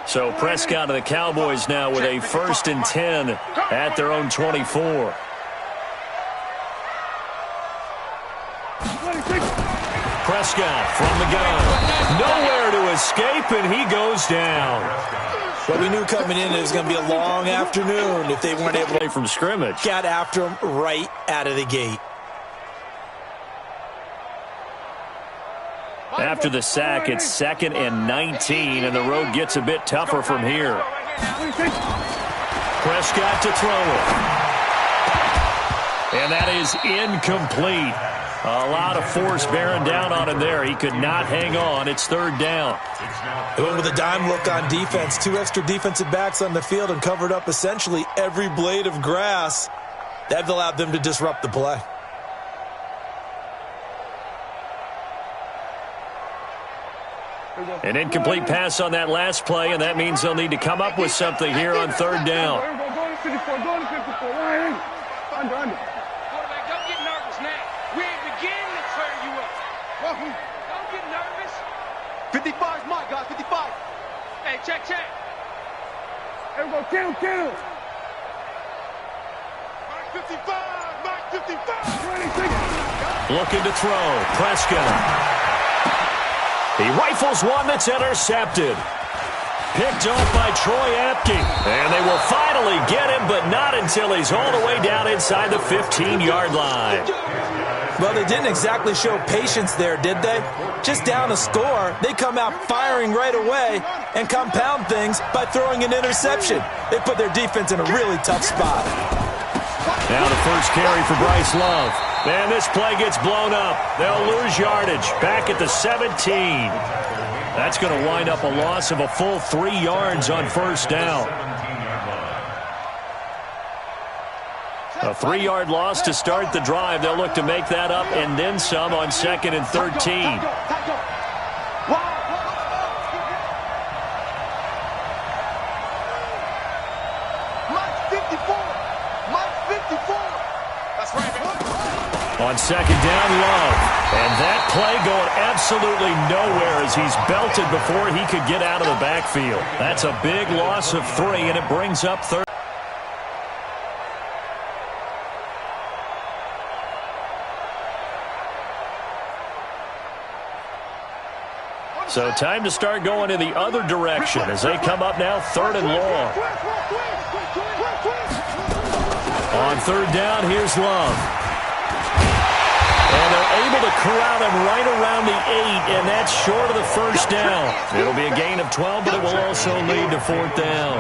So Prescott and the Cowboys now with a 1st and 10 at their own 24. Prescott from the gun. Nowhere to escape, and he goes down. But we knew coming in it was going to be a long afternoon if they weren't able to play from scrimmage. Get after him right out of the gate. After the sack, it's 2nd and 19, and the road gets a bit tougher from here. Prescott to throw it. And that is incomplete. A lot of force bearing down on him there. He could not hang on. It's 3rd down. They went with a dime look on defense. 2 extra defensive backs on the field and covered up essentially every blade of grass. That allowed them to disrupt the play. An incomplete pass on that last play, and that means they'll need to come up with something here on 3rd down. Don't get nervous. 55 is my guy, 55. Hey, check. Here we go, kill. Mike 55. Looking to throw. Prescott. He rifles one that's intercepted. Picked off by Troy Apke. And they will finally get him, but not until he's all the way down inside the 15-yard line. Well, they didn't exactly show patience there, did they? Just down a score, they come out firing right away and compound things by throwing an interception. They put their defense in a really tough spot. Now the first carry for Bryce Love. And this play gets blown up. They'll lose yardage back at the 17. That's going to wind up a loss of a full 3 yards on 1st down. A 3-yard loss to start the drive. They'll look to make that up and then some on 2nd and 13. On 2nd down, Love. And that play going absolutely nowhere as he's belted before he could get out of the backfield. That's a big loss of 3, and it brings up 3rd. So time to start going in the other direction as they come up now 3rd and long. On 3rd down, here's Love. And they're able to corral him right around the 8, and that's short of the 1st down. It'll be a gain of 12, but it will also lead to 4th down.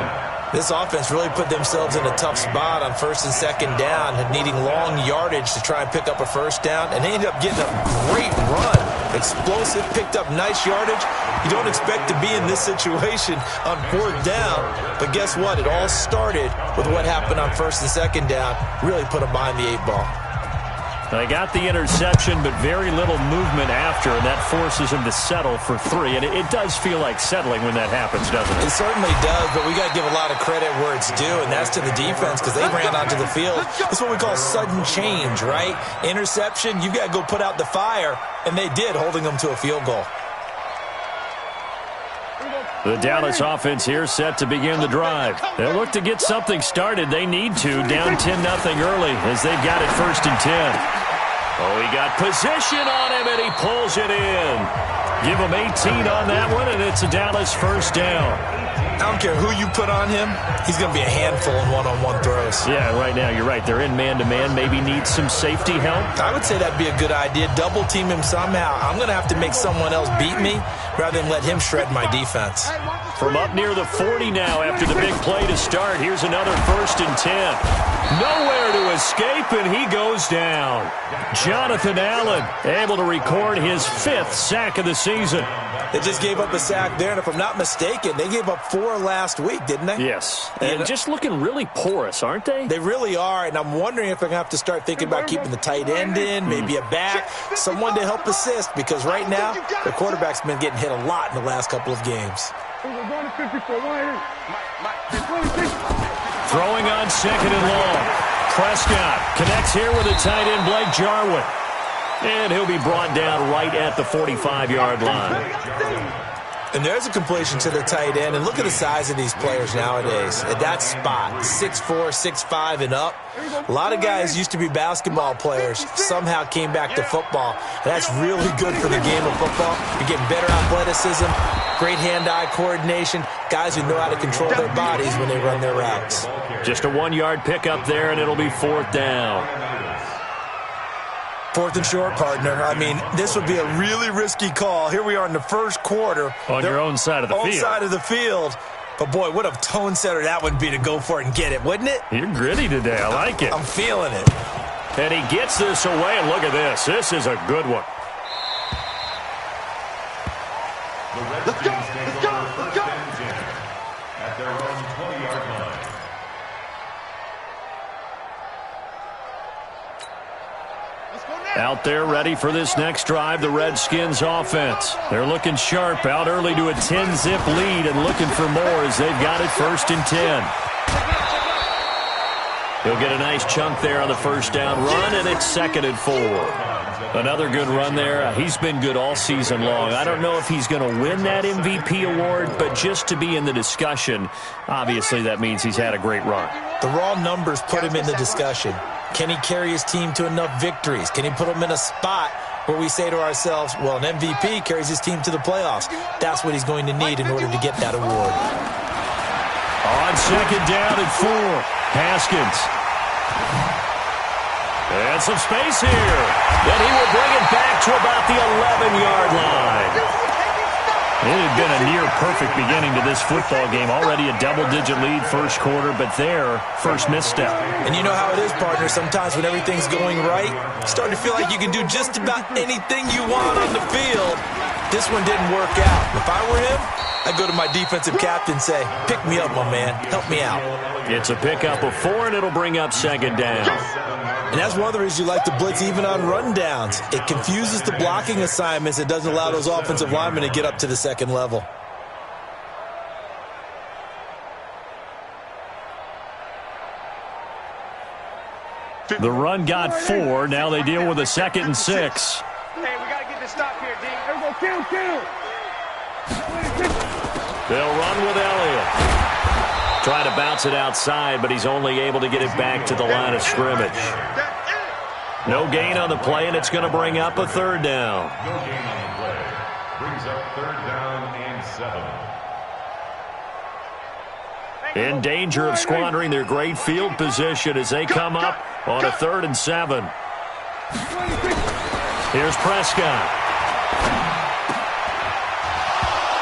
This offense really put themselves in a tough spot on 1st and 2nd down, needing long yardage to try and pick up a 1st down, and they ended up getting a great run. Explosive, picked up nice yardage. You don't expect to be in this situation on 4th down, but guess what? It all started with what happened on 1st and 2nd down. Really put them behind the 8 ball. They got the interception, but very little movement after, and that forces him to settle for 3. And it does feel like settling when that happens, doesn't it? It certainly does, but we got to give a lot of credit where it's due, and that's to the defense because they ran onto the field. That's what we call sudden change, right? Interception, you got to go put out the fire, and they did, holding them to a field goal. The Dallas offense here set to begin the drive. They'll look to get something started. They need to, down 10-0 early as they've got it 1st and 10. Oh, he got position on him, and he pulls it in. Give him 18 on that one, and it's a Dallas 1st down. I don't care who you put on him. He's going to be a handful in one-on-one throws. Yeah, right now, you're right. They're in man-to-man. Maybe need some safety help. I would say that'd be a good idea. Double-team him somehow. I'm going to have to make someone else beat me rather than let him shred my defense. From up near the 40 now after the big play to start. Here's another 1st and 10. Nowhere to escape, and he goes down. Jonathan Allen able to record his 5th sack of the season. They just gave up a sack there, and if I'm not mistaken, they gave up 4 last week, didn't they? Yes, and just looking really porous, aren't they? They really are, and I'm wondering if they're going to have to start thinking about keeping the tight end in, maybe a back, someone to help assist, because right now, the quarterback's been getting hit a lot in the last couple of games. Throwing on 2nd and long. Prescott connects here with a tight end, Blake Jarwin. And he'll be brought down right at the 45-yard line. And there's a completion to the tight end. And look at the size of these players nowadays. At that spot, 6'4", 6'5", and up. A lot of guys used to be basketball players, somehow came back to football. And that's really good for the game of football. You're getting better athleticism, great hand-eye coordination, guys who know how to control their bodies when they run their routes. Just a 1-yard pickup there, and it'll be 4th down. 4th and short, partner. I mean, this would be a really risky call. Here we are in the first quarter. On your own side of the field. Own side of the field. But, boy, what a tone setter that would be to go for it and get it, wouldn't it? You're gritty today. I like it. I'm feeling it. And he gets this away, and look at this. This is a good one. Let's go. Let's go. Let's go. At their own 20-yard line. Out there ready for this next drive, the Redskins offense. They're looking sharp, out early to a 10-zip lead and looking for more as they've got it 1st and 10. He'll get a nice chunk there on the first down run, and it's 2nd and 4. Another good run there. He's been good all season long. I don't know if he's going to win that MVP award, but just to be in the discussion, obviously that means he's had a great run. The raw numbers put him in the discussion. Can he carry his team to enough victories? Can he put them in a spot where we say to ourselves, well, an MVP carries his team to the playoffs. That's what he's going to need in order to get that award. On 2nd down and 4, Haskins. And some space here. Then he will bring it back to about the 11-yard line. It had been a near-perfect beginning to this football game. Already a double-digit lead first quarter, but their first misstep. And you know how it is, partner. Sometimes when everything's going right, you start to feel like you can do just about anything you want on the field. This one didn't work out. If I were him, I'd go to my defensive captain and say, pick me up, my man. Help me out. It's a pickup of 4, and it'll bring up 2nd down. And that's one of the reasons you like to blitz even on rundowns. It confuses the blocking assignments. It doesn't allow those offensive linemen to get up to the second level. The run got 4. Now they deal with a 2nd and 6. Hey, we got to get this stop here, D. Here we go. Kill. They'll run with Elliott. Try to bounce it outside, but he's only able to get it back to the line of scrimmage. No gain on the play, and it's going to bring up a 3rd down. No gain on the play. Brings up 3rd down and 7. In danger of squandering their great field position as they come up on a 3rd and 7. Here's Prescott.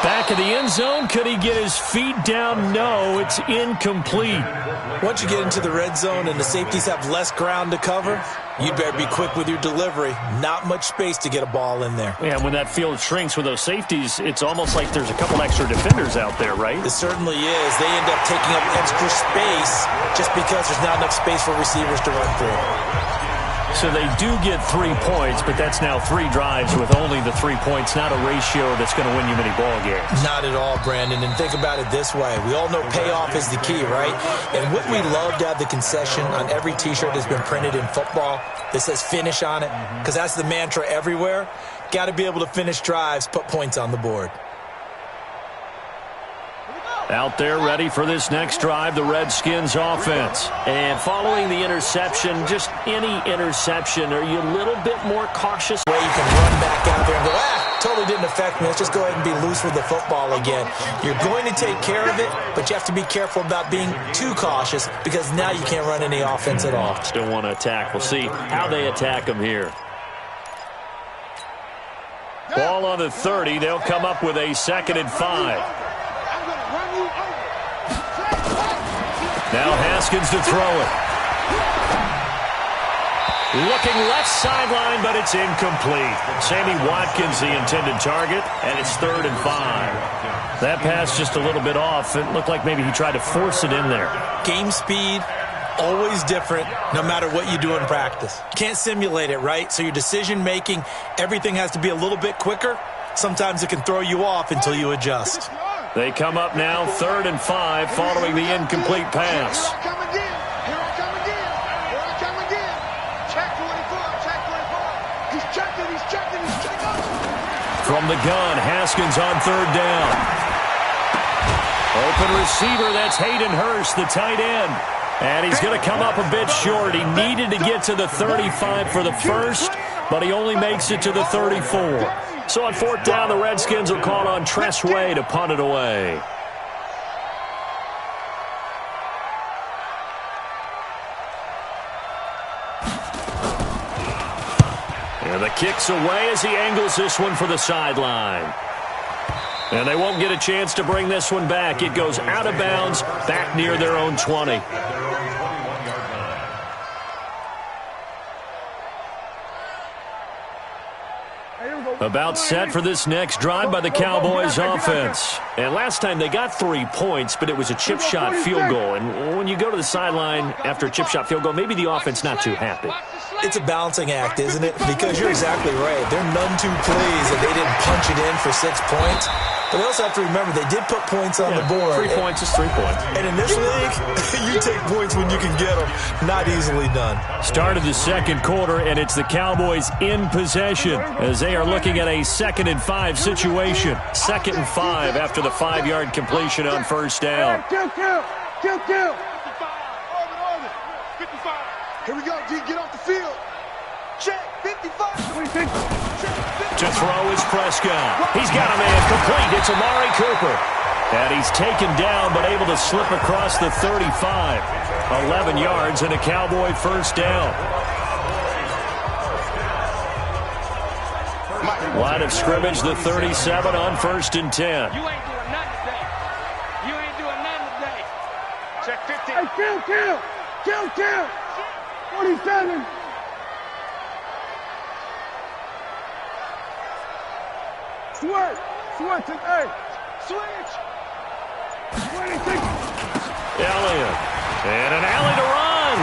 Back of the end zone. Could he get his feet down? No, it's incomplete. Once you get into the red zone and the safeties have less ground to cover, you'd better be quick with your delivery. Not much space to get a ball in there. Yeah, when that field shrinks with those safeties, it's almost like there's a couple extra defenders out there, right? It certainly is. They end up taking up extra space just because there's not enough space for receivers to run through. So they do get 3 points, but that's now 3 drives with only the 3 points, not a ratio that's going to win you many ball games. Not at all, Brandon. And think about it this way. We all know payoff is the key, right? And wouldn't we love to have the concession on every T-shirt that's been printed in football that says finish on it? Because that's the mantra everywhere. Got to be able to finish drives, put points on the board. Out there ready for this next drive, the Redskins offense. And following the interception, just any interception, are you a little bit more cautious? Way you can run back out there and go, totally didn't affect me. Let's just go ahead and be loose with the football again. You're going to take care of it, but you have to be careful about being too cautious because now you can't run any offense at all. Still want to attack. We'll see how they attack them here. Ball on the 30. They'll come up with a 2nd and 5. Now Haskins to throw it. Looking left sideline, but it's incomplete. Sammy Watkins the intended target, and it's 3rd and 5. That pass just a little bit off. It looked like maybe he tried to force it in there. Game speed, always different, no matter what you do in practice. You can't simulate it, right? So your decision-making, everything has to be a little bit quicker. Sometimes it can throw you off until you adjust. They come up now 3rd and 5 following the incomplete pass. Here I come again. Here I come again. Here I come again. Check 24. Check 24. He's checking. He's checking. He's checking. From the gun, Haskins on third down. Open receiver, that's Hayden Hurst, the tight end. And he's going to come up a bit short. He needed to get to the 35 for the first, but he only makes it to the 34. So on fourth down, the Redskins will call on Tress Way to punt it away. And the kick's away as he angles this one for the sideline. And they won't get a chance to bring this one back. It goes out of bounds, back near their own 20. About set for this next drive by the Cowboys offense. And last time they got 3 points, but it was a chip shot field goal. And when you go to the sideline after a chip shot field goal, maybe the offense not too happy. It's a balancing act, isn't it? Because you're exactly right. They're none too pleased that they didn't punch it in for 6 points. But they also have to remember they did put points on the board. 3 points is 3 points. And in this league, you take points when you can get them. Not easily done. Start of the second quarter, and it's the Cowboys in possession as they are looking at a 2nd and 5 situation. 2nd and 5 after the 5-yard completion on first down. Kill. 55. Orbit. 55. Here we go, G. Get off the field. Check. 55. 26. To throw is Prescott. He's got a man complete. It's Amari Cooper. And he's taken down but able to slip across the 35. 11 yards and a Cowboy first down. Line of scrimmage, the 37 on 1st and 10. You ain't doing nothing today. You ain't doing nothing today. Check 50. Hey, kill. 47. Switch. Hey. Switch. 26. Elliott. And an alley to run.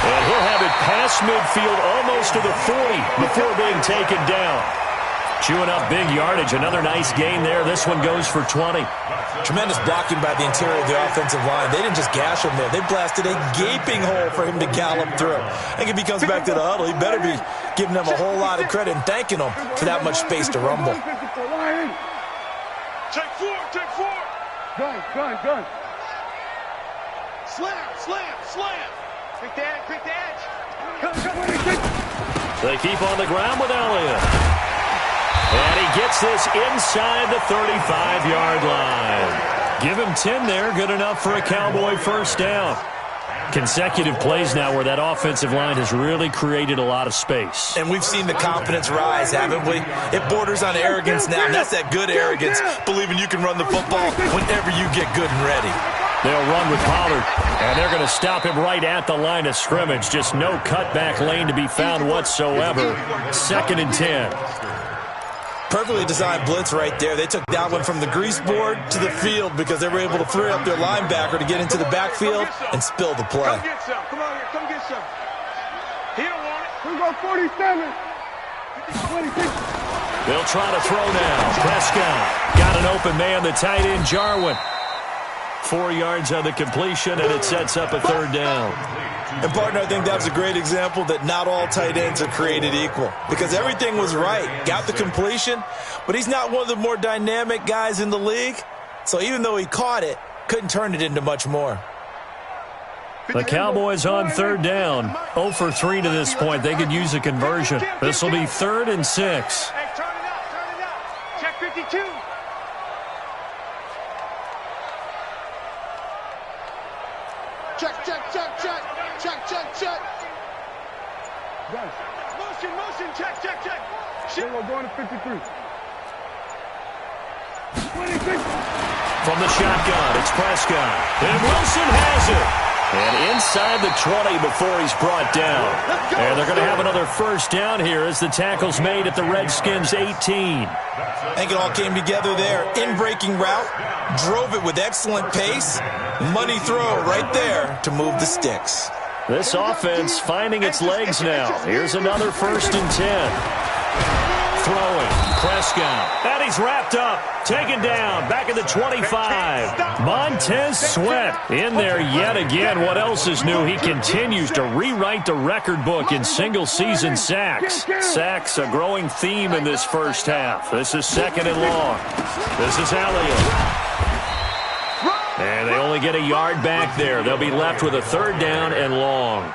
And he'll have it past midfield almost to the 40 before being taken down. Chewing up big yardage. Another nice gain there. This one goes for 20. Tremendous blocking by the interior of the offensive line. They didn't just gash him there. They blasted a gaping hole for him to gallop through. I think if he comes back to the huddle, he better be giving them a whole lot of credit and thanking them for that much space to rumble. Take four. Gun. Slam. Quick the edge. They keep on the ground with Elliott. And he gets this inside the 35-yard line. Give him 10 there. Good enough for a Cowboy first down. Consecutive plays now where that offensive line has really created a lot of space. And we've seen the confidence rise, haven't we? It borders on arrogance now, and that's that good arrogance, believing you can run the football whenever you get good and ready. They'll run with Pollard, and they're going to stop him right at the line of scrimmage. Just no cutback lane to be found whatsoever. 2nd and 10. Perfectly designed blitz right there. They took that one from the grease board to the field because they were able to free up their linebacker to get into the backfield and spill the play. Come get some. Come on here. Come get some. He don't want it. Here we go, 47. 26. They'll try to throw now. Prescott got an open man, the tight end, Jarwin. 4 yards on the completion, and it sets up a 3rd down. And, partner, I think that was a great example that not all tight ends are created equal because everything was right. Got the completion, but he's not one of the more dynamic guys in the league. So even though he caught it, couldn't turn it into much more. The Cowboys on 3rd down. 0 for 3 to this point. They could use a conversion. This will be 3rd and 6. Hey, turn it out. Check 52. Check. Motion, check. Shit. We're going to 53. 26. From the shotgun, it's Prescott. And Wilson has it. And inside the 20 before he's brought down. And they're going to have another first down here as the tackle's made at the Redskins' 18. I think it all came together there. In-breaking route, drove it with excellent pace. Money throw right there to move the sticks. This offense finding its legs now. Here's another 1st and 10. throwing. Prescott. And he's wrapped up. Taken down. Back at the 25. Montez Sweat in there yet again. What else is new? He continues to rewrite the record book in single-season sacks. Sacks, a growing theme in this first half. This is second and long. This is Elliott. And they only get a yard back there. They'll be left with a third down and long.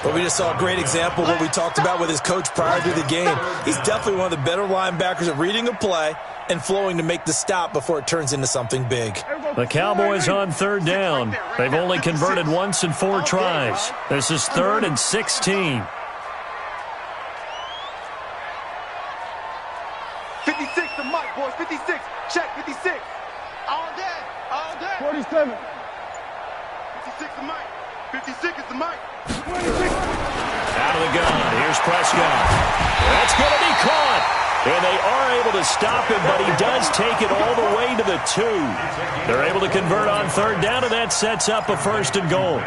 Well, we just saw a great example of what we talked about with his coach prior to the game. He's definitely one of the better linebackers at reading a play and flowing to make the stop before it turns into something big. The Cowboys on third down. They've only converted once in 4 tries. This is 3rd and 16. 56 to Mike, boys. 56. Check, 56. All day. All day. 47. 56 to Mike. 56 is the Mike. 26. Out of the gun. Here's Prescott. That's going to be caught. And they are able to stop him, but he does take it all the way to the 2. They're able to convert on third down, and that sets up a 1st and goal.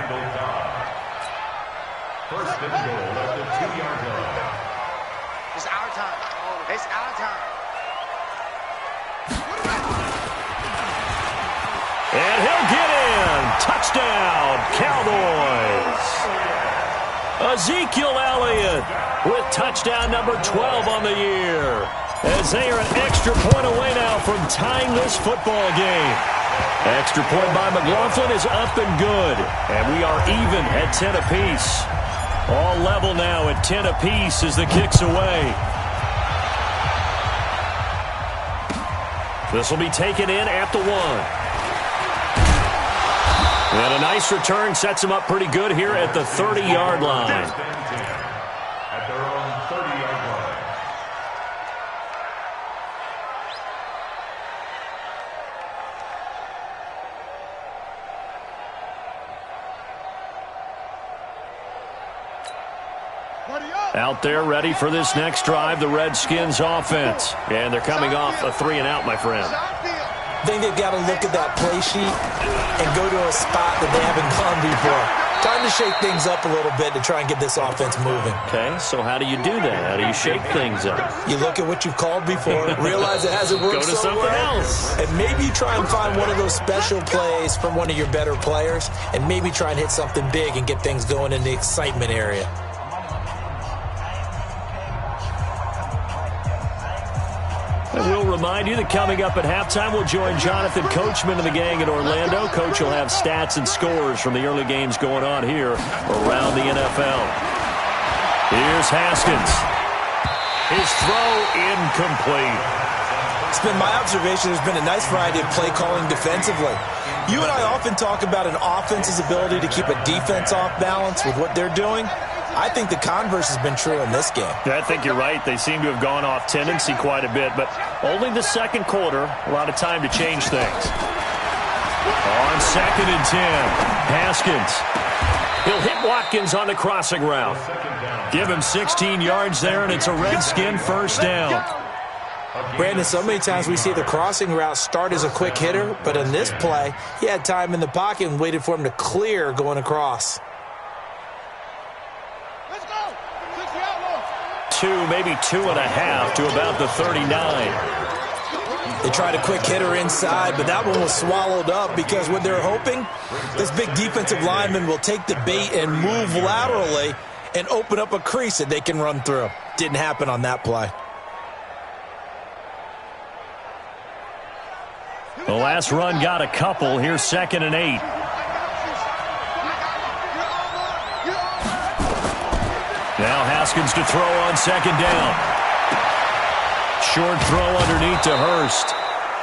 First and goal at the 2-yard line. It's our time. It's our time. And he'll get in. Touchdown, Cowboys. Ezekiel Elliott with touchdown number 12 on the year. As they are an extra point away now from tying this football game. Extra point by McLaughlin is up and good. And we are even at 10 apiece. All level now at 10 apiece as the kick's away. This will be taken in at the 1. And a nice return sets him up pretty good here at the 30-yard line. At their own 30-yard line. Out there ready for this next drive, the Redskins offense. And they're coming off a 3-and-out, my friend. I think they've got to look at that play sheet and go to a spot that they haven't gone before. Time to shake things up a little bit to try and get this offense moving. Okay, so how do you do that? How do you shake things up? You look at what you've called before, realize it hasn't worked Go to something else. And maybe try and find one of those special plays from one of your better players, and maybe try and hit something big and get things going in the excitement area. And we'll remind you that coming up at halftime, we'll join Jonathan Coachman and the gang in Orlando. Coach will have stats and scores from the early games going on here around the NFL. Here's Haskins. His throw incomplete. It's been my observation there's been a nice variety of play calling defensively. You and I often talk about an offense's ability to keep a defense off balance with what they're doing. I think the converse has been true in this game. I think you're right. They seem to have gone off tendency quite a bit, but only the second quarter, a lot of time to change things. On 2nd and 10, Haskins. He'll hit Watkins on the crossing route. Give him 16 yards there, and it's a Redskin 1st down. Brandon, so many times we see the crossing route start as a quick hitter, but in this play, he had time in the pocket and waited for him to clear going across. 2, maybe 2.5 to about the 39. They tried a quick hitter inside, but that one was swallowed up because what they're hoping, this big defensive lineman will take the bait and move laterally and open up a crease that they can run through. Didn't happen on that play. The last run got a couple. Here's 2nd and 8. Now Haskins to throw on 2nd down. Short throw underneath to Hurst.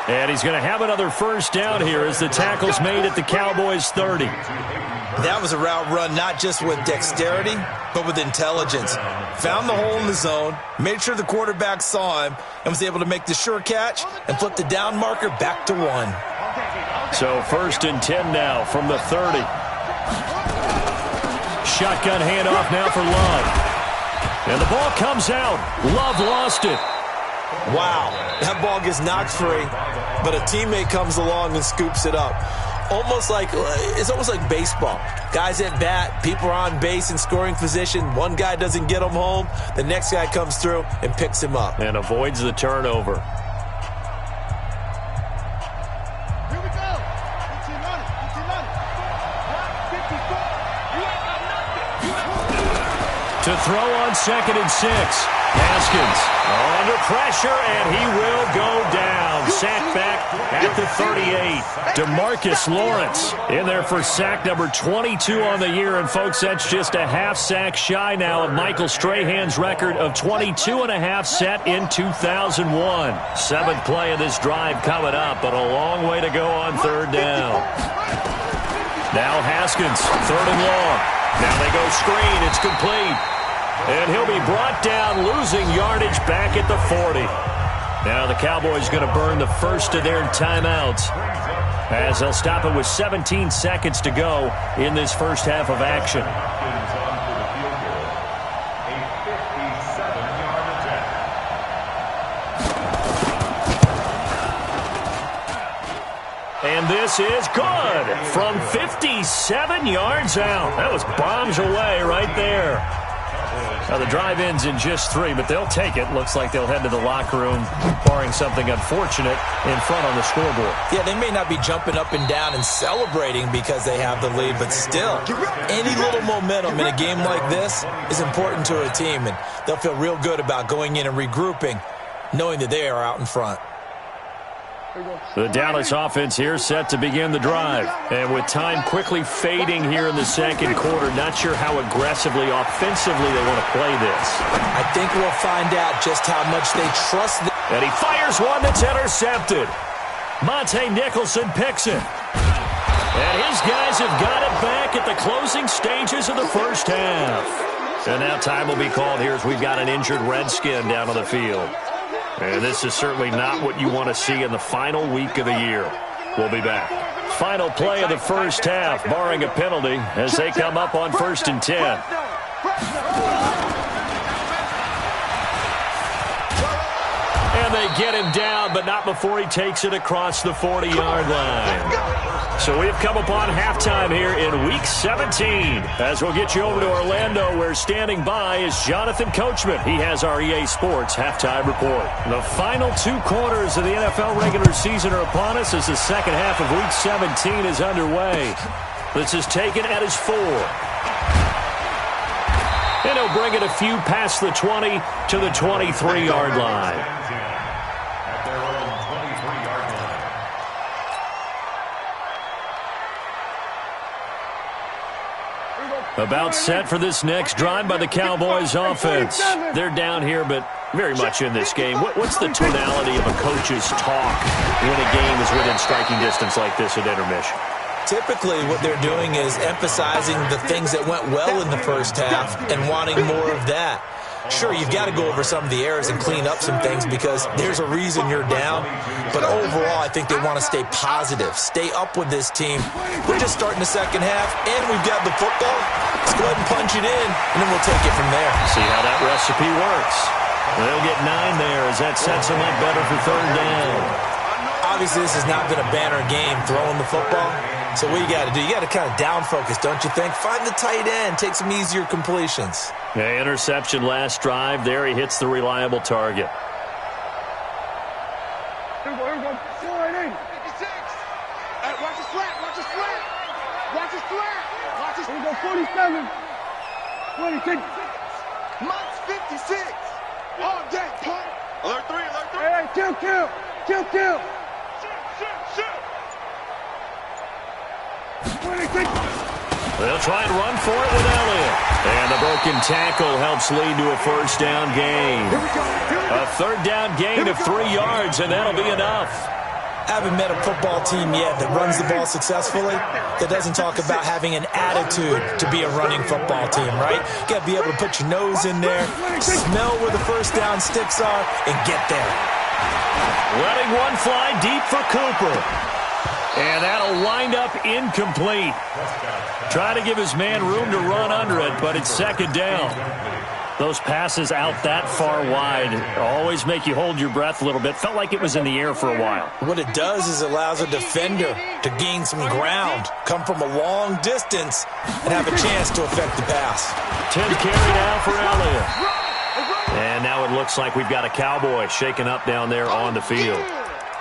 And he's going to have another 1st down here as the tackle's made at the Cowboys 30. That was a route run not just with dexterity, but with intelligence. Found the hole in the zone, made sure the quarterback saw him, and was able to make the sure catch and flip the down marker back to 1. So 1st and 10 now from the 30. Shotgun handoff now for Love. And the ball comes out. Love lost it. Wow, that ball gets knocked free, but a teammate comes along and scoops it up. It's almost like baseball. Guys at bat, people are on base in scoring position. One guy doesn't get him home. The next guy comes through and picks him up. And avoids the turnover. Here we go. 15 on it. 15 on it. 54. To throw on 2nd and 6. Haskins under pressure, and he will go down. Sack back at the 38. DeMarcus Lawrence in there for sack number 22 on the year. And, folks, that's just a half sack shy now of Michael Strahan's record of 22.5 set in 2001. 7th play of this drive coming up, but a long way to go on 3rd down. Now Haskins, 3rd and long. Now they go screen. It's complete. And he'll be brought down, losing yardage back at the 40. Now the Cowboys going to burn the first of their timeouts as they'll stop it with 17 seconds to go in this first half of action. And this is good from 57 yards out. That was bombs away right there. Now the drive ends in just 3, but they'll take it. Looks like they'll head to the locker room, barring something unfortunate in front on the scoreboard. Yeah, they may not be jumping up and down and celebrating because they have the lead, but still, any little momentum in a game like this is important to a team, and they'll feel real good about going in and regrouping, knowing that they are out in front. The Dallas offense here set to begin the drive. And with time quickly fading here in the second quarter, not sure how aggressively, offensively they want to play this. I think we'll find out just how much they trust them. And he fires one that's intercepted. Monte Nicholson picks it. And his guys have got it back at the closing stages of the first half. And now time will be called here as we've got an injured Redskin down on the field. And this is certainly not what you want to see in the final week of the year. We'll be back. Final play of the first half, barring a penalty, as they come up on 1st and 10. And they get him down, but not before he takes it across the 40-yard line. So we've come upon halftime here in Week 17. As we'll get you over to Orlando, where standing by is Jonathan Coachman. He has our EA Sports Halftime Report. The final 2 quarters of the NFL regular season are upon us as the second half of Week 17 is underway. This is taken at his 4. And he'll bring it a few past the 20 to the 23-yard line. About set for this next drive by the Cowboys offense. They're down here, but very much in this game. What's the tonality of a coach's talk when a game is within striking distance like this at intermission? Typically, what they're doing is emphasizing the things that went well in the first half and wanting more of that. Sure, you've got to go over some of the errors and clean up some things because there's a reason you're down. But overall, I think they want to stay positive, stay up with this team. We're just starting the second half, and we've got the football. Let's go ahead and punch it in, and then we'll take it from there. See how that recipe works. They'll get 9 there as that sets them up better for 3rd down. Obviously, this has not been a banner game throwing the football. So what you got to do, you got to kind of down focus, don't you think? Find the tight end, take some easier completions. Yeah, interception last drive. There he hits the reliable target. Here we go. 4-8. 56. Hey, watch the slant. Watch the slant. Watch the slant. Watch the slant. Here we go. 47. 26. Mike's 56. All day, punt. Alert 3, alert 3. Hey, kill. Shoot. 26. They'll try and run for it with Elliott. And the broken tackle helps lead to a first down gain. A 3rd down gain of 3 yards, and that'll be enough. I haven't met a football team yet that runs the ball successfully that doesn't talk about having an attitude to be a running football team, right? You got to be able to put your nose in there, smell where the first down sticks are, and get there. Letting one fly deep for Cooper. And that'll wind up incomplete. Try to give his man room to run under it, but it's 2nd down. Those passes out that far wide always make you hold your breath a little bit. Felt like it was in the air for a while. What it does is it allows a defender to gain some ground, come from a long distance, and have a chance to affect the pass. 10 carry now for Elliott. And now it looks like we've got a Cowboy shaken up down there on the field.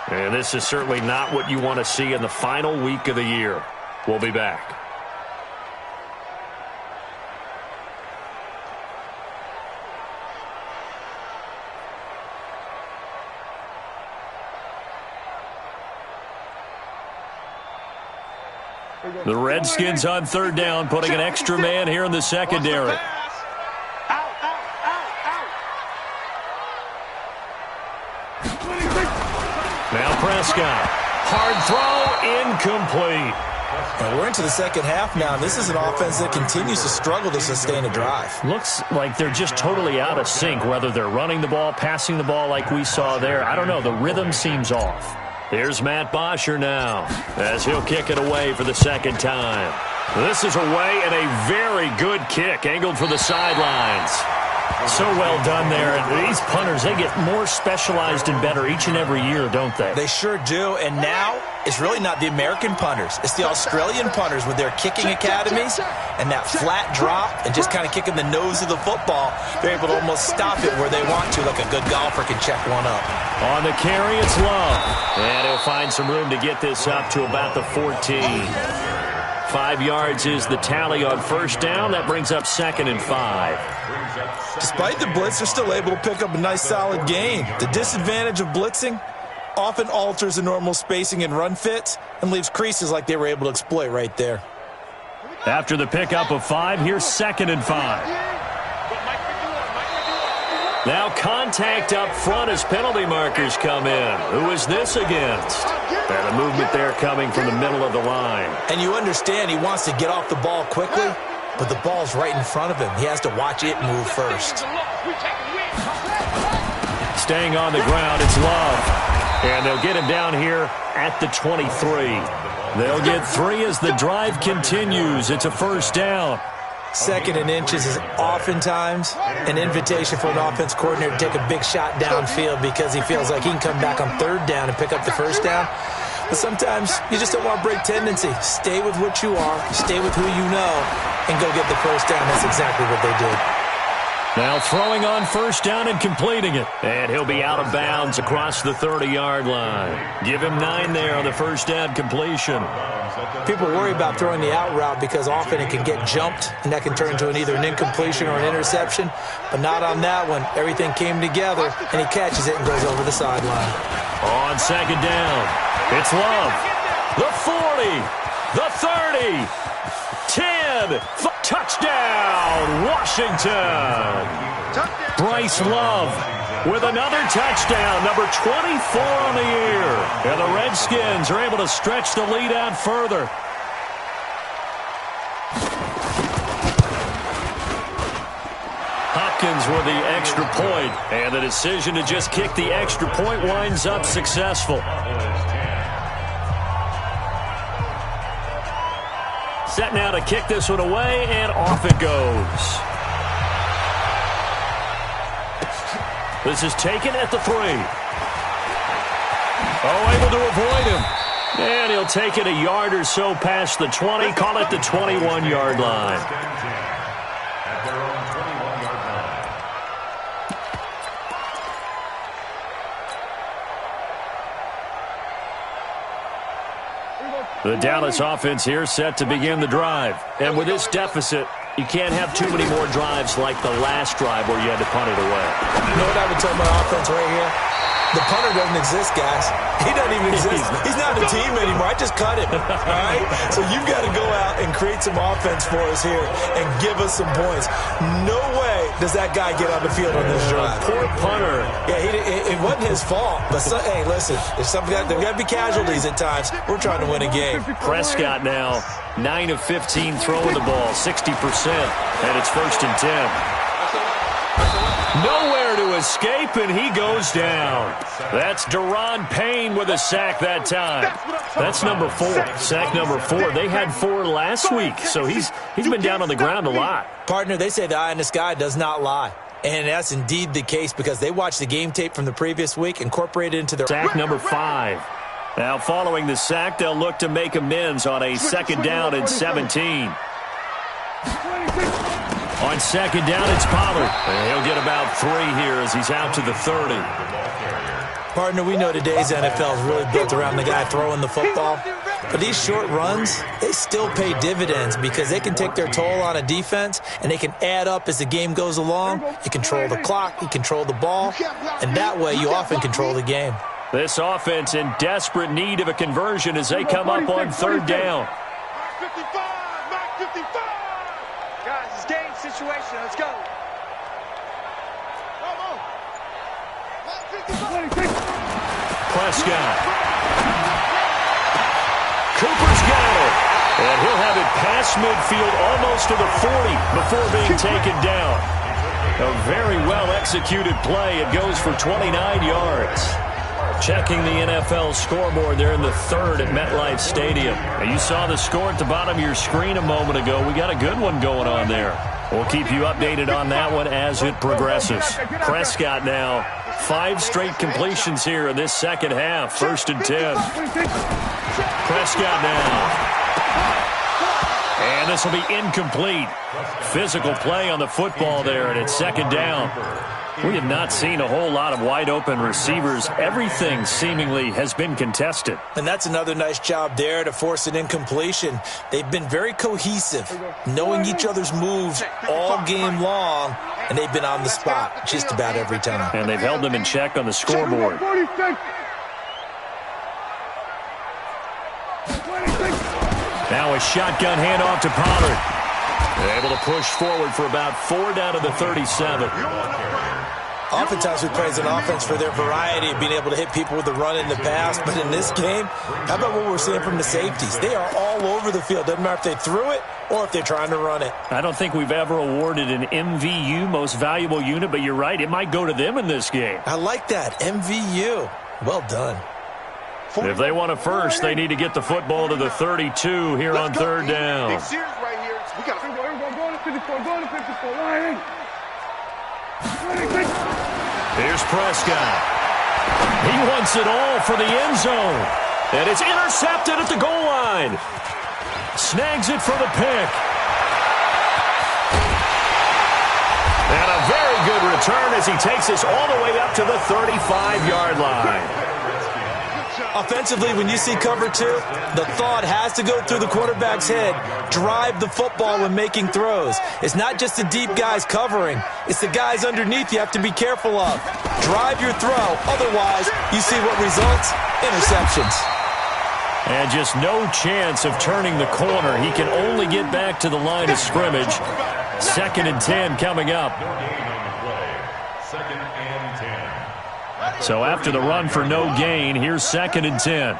And this is certainly not what you want to see in the final week of the year. We'll be back. The Redskins on third down, putting an extra man here in the secondary. Now Prescott. Hard throw, incomplete. And we're into the second half now, and this is an offense that continues to struggle to sustain a drive. Looks like they're just totally out of sync, whether they're running the ball, passing the ball like we saw there. I don't know. The rhythm seems off. Here's Matt Bosher now, as he'll kick it away for the second time. This is away, and a very good kick, angled for the sidelines. So well done there. And these punters, they get more specialized and better each and every year, don't they? They sure do. And now it's really not the American punters. It's the Australian punters with their kicking academies and that flat drop and just kind of kicking the nose of the football. They're able to almost stop it where they want to, like a good golfer can check one up. On the carry, it's Love. And he'll find some room to get this up to about the 14. 5 yards is the tally on first down. That brings up 2nd and 5. Despite the blitz, they're still able to pick up a nice solid gain. The disadvantage of blitzing often alters the normal spacing and run fits and leaves creases like they were able to exploit right there. After the pickup of 5, here's 2nd and 5. Now contact up front as penalty markers come in. Who is this against? And a movement there coming from the middle of the line. And you understand he wants to get off the ball quickly, but the ball's right in front of him. He has to watch it move first. Staying on the ground, it's Love. And they'll get him down here at the 23. They'll get 3 as the drive continues. It's a first down. 2nd and inches is oftentimes an invitation for an offense coordinator to take a big shot downfield because he feels like he can come back on 3rd down and pick up the first down. But sometimes you just don't want to break tendency. Stay with what you are, stay with who you know, and go get the first down. That's exactly what they did. Now throwing on first down and completing it. And he'll be out of bounds across the 30-yard line. Give him 9 there on the first down completion. People worry about throwing the out route because often it can get jumped, and that can turn into either an incompletion or an interception. But not on that one. Everything came together, and he catches it and goes over the sideline. On 2nd down, it's Love. The 40, the 30, 10, touchdown, Washington. Bryce Love with another touchdown, number 24 on the year. And the Redskins are able to stretch the lead out further. Hopkins with the extra point, and the decision to just kick the extra point winds up successful. Set now to kick this one away, and off it goes. This is taken at the 3. Oh, able to avoid him. And he'll take it a yard or so past the 20, call it the 21-yard line. The Dallas offense here set to begin the drive. And with this deficit, you can't have too many more drives like the last drive where you had to punt it away. You know what I would tell my offense right here? The punter doesn't exist, guys. He doesn't even exist. He's not a team anymore. I just cut him. All right? So you've got to go out and create some offense for us here and give us some points. No way does that guy get on the field on this drive. Poor punter. Yeah, it wasn't his fault. But, hey, listen, there's got to be casualties at times. We're trying to win a game. Prescott now, 9 of 15 throwing the ball, 60%. And it's 1st and 10. Nowhere to escape, and he goes down. That's Deron Payne with a sack that time. That's number 4. Sack number 4. They had 4 last week, so he's been down on the ground a lot. Partner, they say the eye in the sky does not lie. And that's indeed the case because they watched the game tape from the previous week, incorporated into their... Sack number 5. Now, following the sack, they'll look to make amends on a second down and 17. On second down, it's Pollard. And he'll get about 3 here as he's out to the 30. Partner, we know today's NFL is really built around the guy throwing the football. But these short runs, they still pay dividends because they can take their toll on a defense and they can add up as the game goes along. You control the clock, you control the ball, and that way you often control the game. This offense in desperate need of a conversion as they come up on third down. 55, Mac 55. Guys, it's game situation. Let's go. Prescott. Cooper's got it. And he'll have it past midfield almost to the 40 before being taken down. A very well-executed play. It goes for 29 yards. Checking the NFL scoreboard there in the third at MetLife Stadium. Now, you saw the score at the bottom of your screen a moment ago. We got a good one going on there. We'll keep you updated on that one as it progresses. Prescott now, 5 straight completions here in this second half. 1st and 10. Prescott now. And this will be incomplete. Physical play on the football there, and it's second down. We have not seen a whole lot of wide-open receivers. Everything seemingly has been contested. And that's another nice job there to force an incompletion. They've been very cohesive, knowing each other's moves all game long, and they've been on the spot just about every time. And they've held them in check on the scoreboard. Now a shotgun handoff to Pollard. Able to push forward for about 4 down to the 37. Oftentimes we praise an offense for their variety of being able to hit people with the run in the pass, but in this game, how about what we're seeing from the safeties? They are all over the field. Doesn't matter if they threw it or if they're trying to run it. I don't think we've ever awarded an MVU, most valuable unit, but you're right, it might go to them in this game. I like that, MVU. Well done. If they want a first, they need to get the football to the 32 here on third down. Big series right here. We got to go to 54, go to 54, line. Here's Prescott. He wants it all for the end zone. And it's intercepted at the goal line. Snags it for the pick. And a very good return as he takes us all the way up to the 35-yard line. Offensively, when you see cover 2, the thought has to go through the quarterback's head. Drive the football when making throws. It's not just the deep guys covering. It's the guys underneath you have to be careful of. Drive your throw. Otherwise, you see what results? Interceptions. And just no chance of turning the corner. He can only get back to the line of scrimmage. 2nd and 10 coming up. So after the run for no gain, here's 2nd and 10.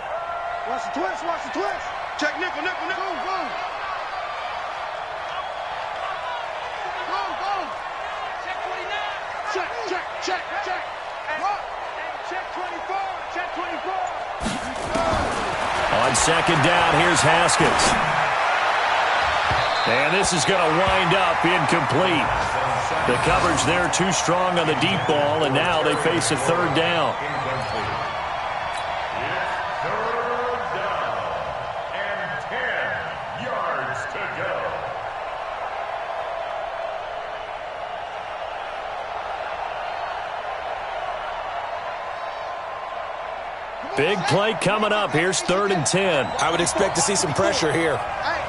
Watch the twist, watch the twist. Check nickel, nickel, nickel. Go. Go, go. Check 29. Check, check, check, check. What? Check 24, check 24. On second down, here's Haskins. And this is going to wind up incomplete. The coverage there too strong on the deep ball, and now they face a third down. Third down and 10 yards to go. Big play coming up. Here's 3rd and 10. I would expect to see some pressure here. Hey,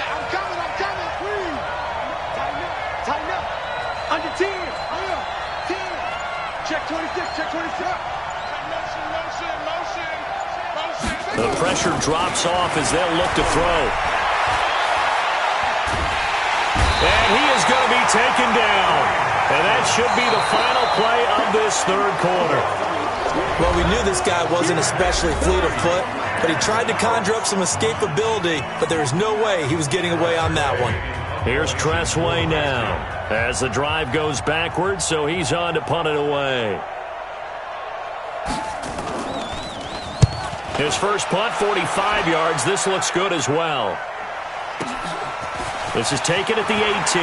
I'm coming, please. Tighten up. Under 10. 10. Check 26, check 26. Motion. The pressure drops off as they'll look to throw. And he is going to be taken down. And that should be the final play of this third quarter. Well, we knew this guy wasn't especially fleet of foot, but he tried to conjure up some escapability, but there was no way he was getting away on that one. Here's Tressway now as the drive goes backwards, so he's on to punt it away. His first punt, 45 yards. This looks good as well. This is taken at the 18.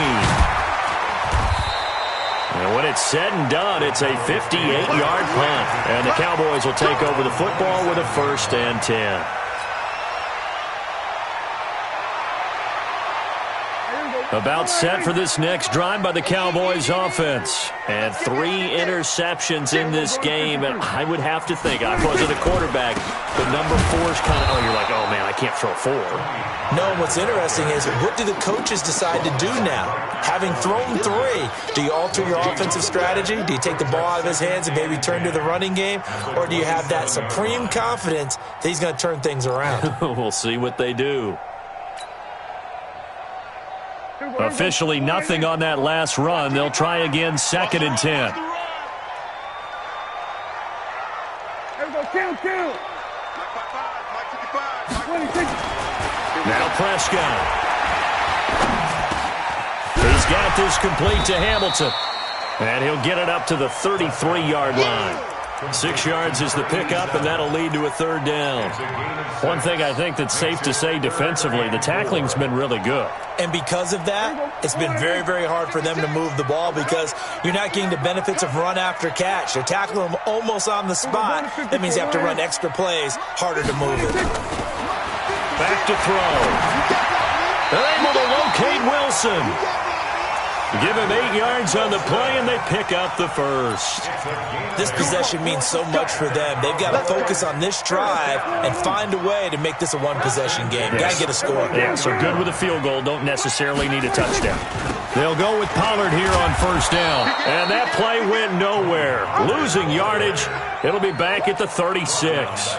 And when it's said and done, it's a 58-yard punt. And the Cowboys will take over the football with a 1st and 10. About set for this next drive by the Cowboys offense. And 3 interceptions in this game. And I would have to think, I wasn't a quarterback, but number 4 is kind of, you're like, oh, man, I can't throw 4. No, what's interesting is what do the coaches decide to do now? Having thrown 3, do you alter your offensive strategy? Do you take the ball out of his hands and maybe turn to the running game? Or do you have that supreme confidence that he's going to turn things around? We'll see what they do. Officially nothing on that last run. They'll try again, 2nd and 10. Now Prescott. He's got this complete to Hamilton. And he'll get it up to the 33-yard line. 6 yards is the pickup, and that'll lead to a 3rd down. One thing I think that's safe to say defensively, the tackling's been really good. And because of that, it's been very, very hard for them to move the ball because you're not getting the benefits of run after catch. They're tackling them almost on the spot. That means you have to run extra plays, harder to move it. Back to throw. They're able to locate Wilson. Give him 8 yards on the play, and they pick up the 1st. This possession means so much for them. They've got to focus on this drive and find a way to make this a one-possession game. Got to get a score. Yeah, so good with a field goal. Don't necessarily need a touchdown. They'll go with Pollard here on 1st down. And that play went nowhere. Losing yardage. It'll be back at the 36.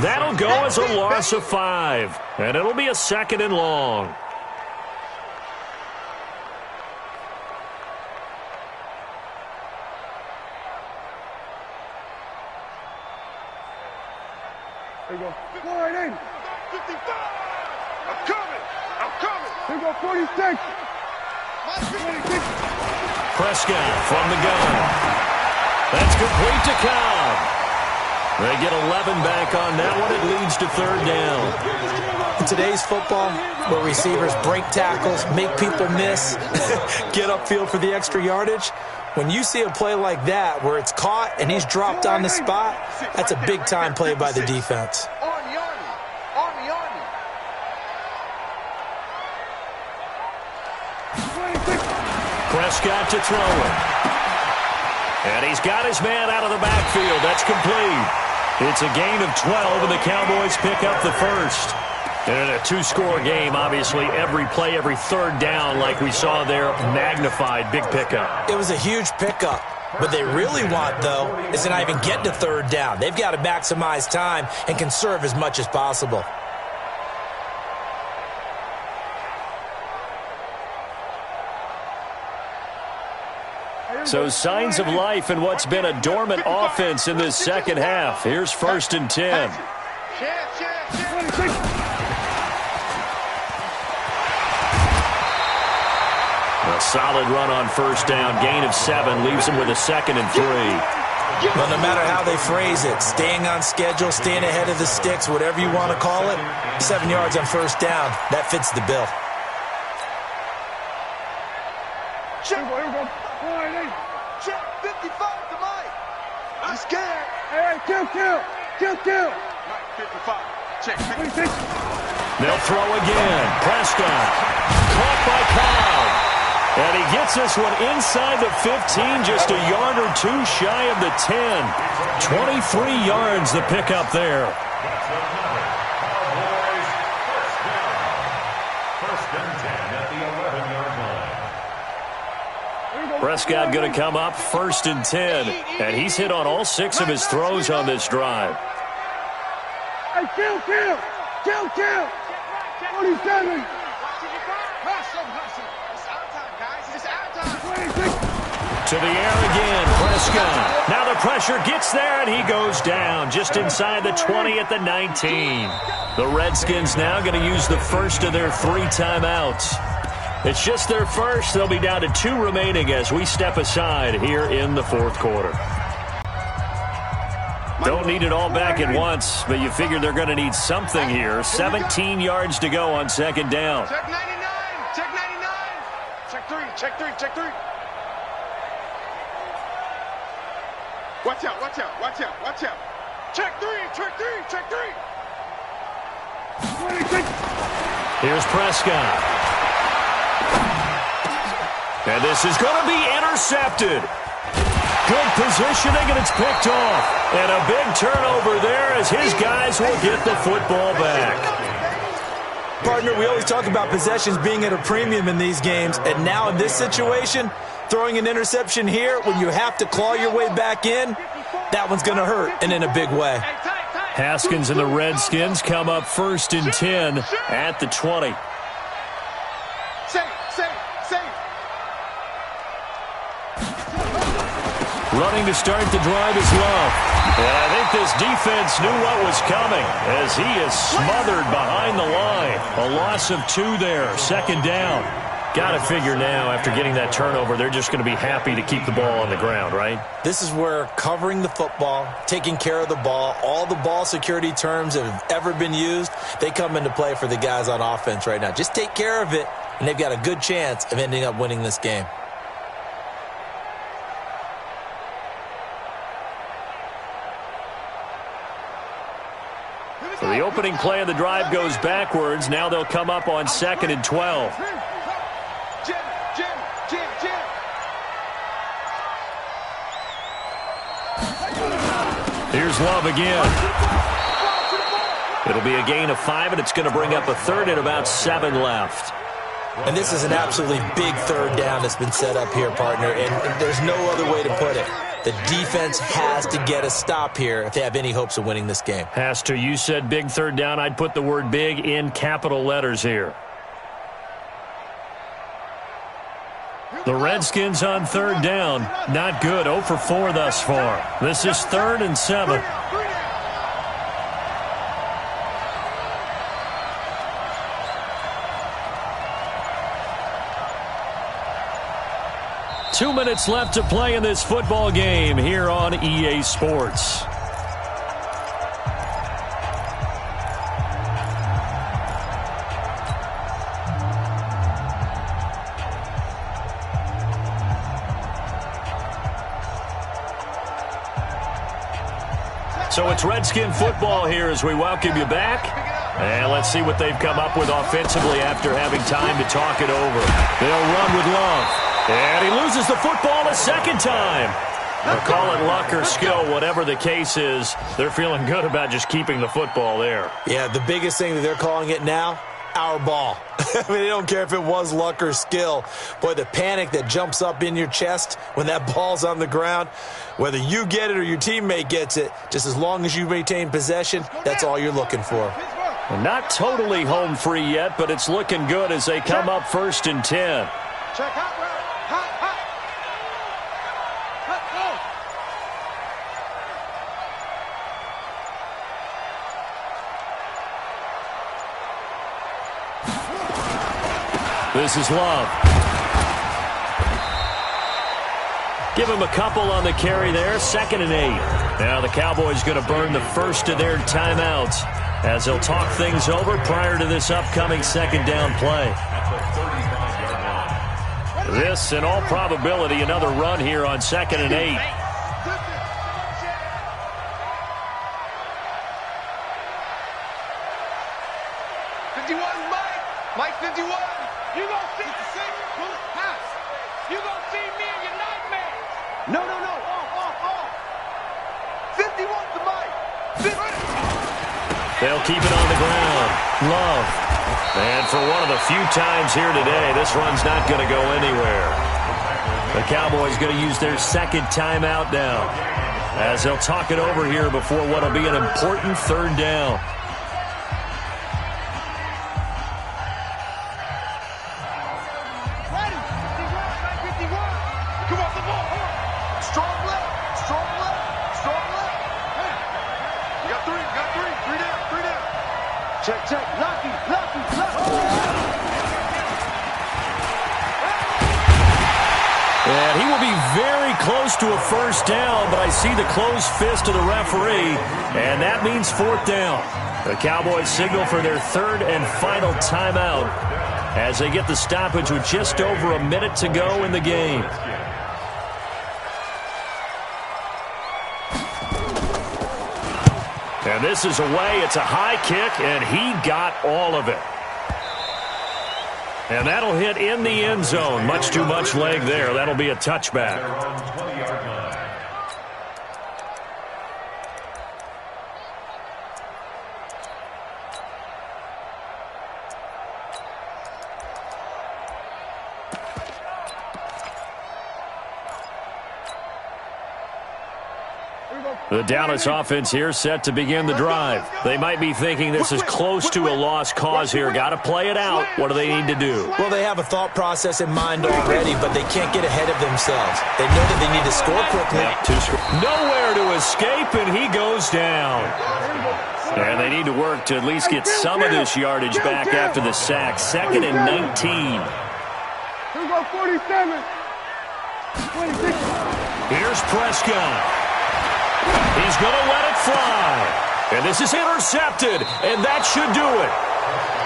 That'll go as a loss of 5. And it'll be a 2nd and long. There you go. 4-8. 55. I'm coming. There you go. 46. Prescott from the gun. That's complete to Cobb. They get 11 back on that one. It leads to 3rd down. In today's football, where receivers break tackles, make people miss, get upfield for the extra yardage, when you see a play like that where it's caught and he's dropped on the spot, that's a big-time play by the defense. Prescott to throw it. And he's got his man out of the backfield. That's complete. It's a gain of 12, and the Cowboys pick up the 1st. And in a 2-score game, obviously, every play, every 3rd down, like we saw there, magnified, big pickup. It was a huge pickup. What they really want, though, is to not even get to 3rd down. They've got to maximize time and conserve as much as possible. So signs of life in what's been a dormant offense in this second half. Here's 1st and 10. A solid run on 1st down. Gain of 7 leaves them with a 2nd and 3. Well, no matter how they phrase it, staying on schedule, staying ahead of the sticks, whatever you want to call it, 7 yards on 1st down, that fits the bill. Check. 55 to Mike. I'm scared. Hey, kill. Mike, 55. Check. 56. They'll throw again. Prescott. Caught by Cobb. And he gets this one inside the 15, just a yard or 2 shy of the 10. 23 yards the pickup there. Prescott going to come up 1st and 10, and he's hit on all 6 of his throws on this drive. Hey, kill. 47. To the air again, Prescott. Now the pressure gets there, and he goes down just inside the 20 at the 19. The Redskins now going to use the 1st of their 3 timeouts. It's just their 1st. They'll be down to 2 remaining as we step aside here in the 4th quarter. Don't need it all back at once, but you figure they're going to need something here. 17 yards to go on 2nd down. Check 99. Check 3. Watch out, watch out, watch out, watch out. Check three, check three, check three. Here's Prescott. And this is going to be intercepted. Good positioning, and it's picked off. And a big turnover there as his guys will get the football back. Partner, we always talk about possessions being at a premium in these games, and now in this situation, throwing an interception here when you have to claw your way back in, that one's going to hurt, and in a big way. Haskins and the Redskins come up 1st and 10 at the 20. Running to start the drive is Love. And I think this defense knew what was coming as he is smothered behind the line. A loss of 2 there, 2nd down. Got to figure now, after getting that turnover, they're just going to be happy to keep the ball on the ground, right? This is where covering the football, taking care of the ball, all the ball security terms that have ever been used, they come into play for the guys on offense right now. Just take care of it, and they've got a good chance of ending up winning this game. So the opening play of the drive goes backwards. Now they'll come up on 2nd and 12. Here's Love again. It'll be a gain of 5, and it's going to bring up a 3rd and about 7 left. And this is an absolutely big 3rd down that's been set up here, partner, and there's no other way to put it. The defense has to get a stop here if they have any hopes of winning this game. Has to. You said big 3rd down. I'd put the word big in capital letters here. The Redskins on 3rd down. Not good. 0 for 4 thus far. This is 3rd and 7. Two minutes left to play in this football game here on EA Sports. So it's Redskin football here as we welcome you back. And let's see what they've come up with offensively after having time to talk it over. They'll run with Love. And he loses the football a 2nd time. They'll call it luck or skill, whatever the case is. They're feeling good about just keeping the football there. Yeah, the biggest thing that they're calling it now, our ball. I mean, they don't care if it was luck or skill. Boy, the panic that jumps up in your chest when that ball's on the ground, whether you get it or your teammate gets it, just as long as you maintain possession, that's all you're looking for. Well, not totally home free yet, but it's looking good as they come up 1st and 10. Check out. This is Love. Give him a couple on the carry there. 2nd and 8. Now the Cowboys going to burn the first of their timeouts as they'll talk things over prior to this upcoming 2nd down play. This, in all probability, another run here on 2nd and 8. Mike 51. You gonna see the six pass. You gonna see me in your nightmares. No. 51 to Mike. 50. They'll keep it on the ground. Love. And for one of the few times here today, this run's not going to go anywhere. The Cowboys going to use their 2nd timeout now as they'll talk it over here before what will be an important 3rd down. Check. Lucky. And he will be very close to a 1st down, but I see the closed fist of the referee, and that means 4th down. The Cowboys signal for their 3rd and final timeout as they get the stoppage with just over a minute to go in the game. And this is away. It's a high kick, and he got all of it. And that'll hit in the end zone. Much too much leg there. That'll be a touchback. The Dallas offense here set to begin the drive. They might be thinking this is close to a lost cause here. Got to play it out. What do they need to do? Well, they have a thought process in mind already, but they can't get ahead of themselves. They know that they need to score quickly. Nowhere to escape, and he goes down. And they need to work to at least get some of this yardage back after the sack. 2nd and 19. Here we go, 47. 26. Here's Prescott. He's going to let it fly. And this is intercepted, and that should do it.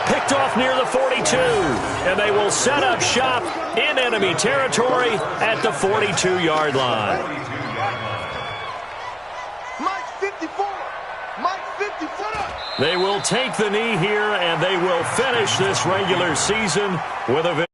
Picked off near the 42, and they will set up shop in enemy territory at the 42-yard line. Mike 54. Mike 54. They will take the knee here, and they will finish this regular season with a victory.